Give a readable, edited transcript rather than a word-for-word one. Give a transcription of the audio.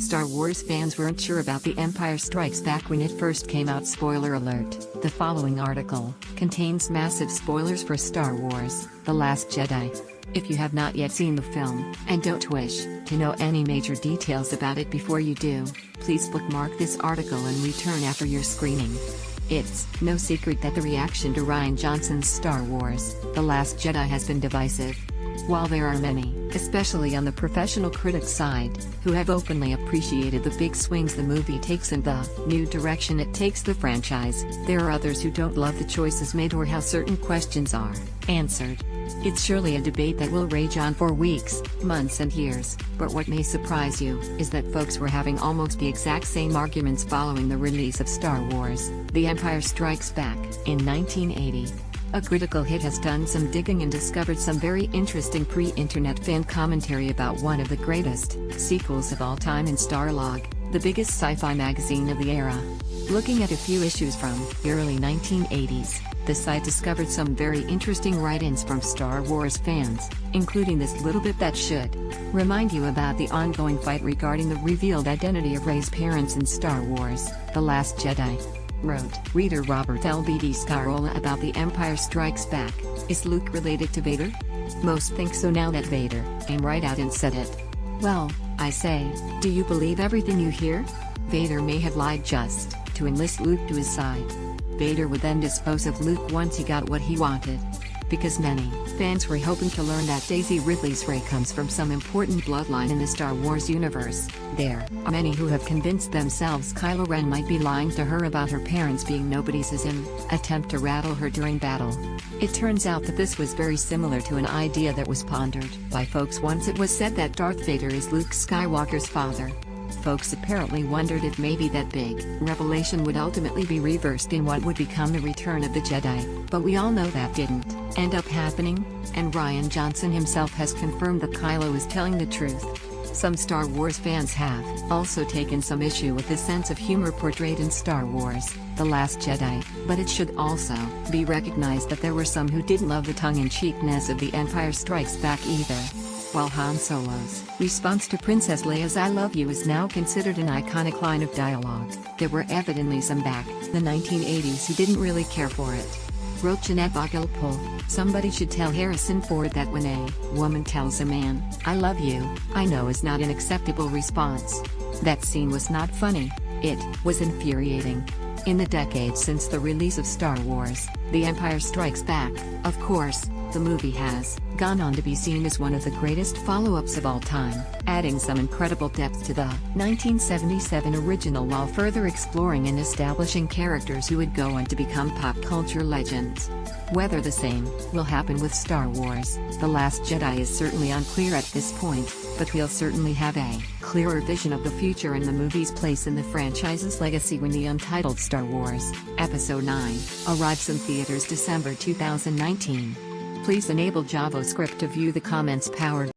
Star Wars fans weren't sure about The Empire Strikes Back when it first came out. Spoiler alert, the following article contains massive spoilers for Star Wars: The Last Jedi. If you have not yet seen the film, and don't wish to know any major details about it before you do, please bookmark this article and return after your screening. It's no secret that the reaction to Rian Johnson's Star Wars: The Last Jedi has been divisive. While there are many, especially on the professional critic side, who have openly appreciated the big swings the movie takes and the new direction it takes the franchise, there are others who don't love the choices made or how certain questions are answered. It's surely a debate that will rage on for weeks, months and years, but what may surprise you is that folks were having almost the exact same arguments following the release of Star Wars: The Empire Strikes Back in 1980. A Critical Hit has done some digging and discovered some very interesting pre-internet fan commentary about one of the greatest sequels of all time in Starlog, the biggest sci-fi magazine of the era. Looking at a few issues from the early 1980s, the site discovered some very interesting write-ins from Star Wars fans, including this little bit that should remind you about the ongoing fight regarding the revealed identity of Rey's parents in Star Wars: The Last Jedi. Wrote reader Robert LBD Scarola about The Empire Strikes Back: Is Luke related to Vader? Most think so now that Vader came right out and said it. Well, I say, do you believe everything you hear? Vader may have lied just to enlist Luke to his side. Vader would then dispose of Luke once he got what he wanted. Because many fans were hoping to learn that Daisy Ridley's Rey comes from some important bloodline in the Star Wars universe, there are many who have convinced themselves Kylo Ren might be lying to her about her parents being nobodies as an attempt to rattle her during battle. It turns out that this was very similar to an idea that was pondered by folks once it was said that Darth Vader is Luke Skywalker's father. Folks apparently wondered if maybe that big revelation would ultimately be reversed in what would become the Return of the Jedi, but we all know that didn't end up happening, and Rian Johnson himself has confirmed that Kylo is telling the truth. Some Star Wars fans have also taken some issue with the sense of humor portrayed in Star Wars: The Last Jedi, but it should also be recognized that there were some who didn't love the tongue-in-cheekness of The Empire Strikes Back either. While Han Solo's response to Princess Leia's "I love you" is now considered an iconic line of dialogue, there were evidently some back in the 1980s who didn't really care for it. Wrote Jeanette Bogelpool, somebody should tell Harrison Ford that when a woman tells a man, "I love you," I know is not an acceptable response. That scene was not funny, it was infuriating. In the decades since the release of Star Wars: The Empire Strikes Back, of course, the movie has gone on to be seen as one of the greatest follow-ups of all time, adding some incredible depth to the 1977 original while further exploring and establishing characters who would go on to become pop culture legends. Whether the same will happen with Star Wars: The Last Jedi is certainly unclear at this point, but we'll certainly have a clearer vision of the future and the movie's place in the franchise's legacy when the untitled Star Wars Episode 9 arrives in theaters December 2019. Please enable JavaScript to view the comments powered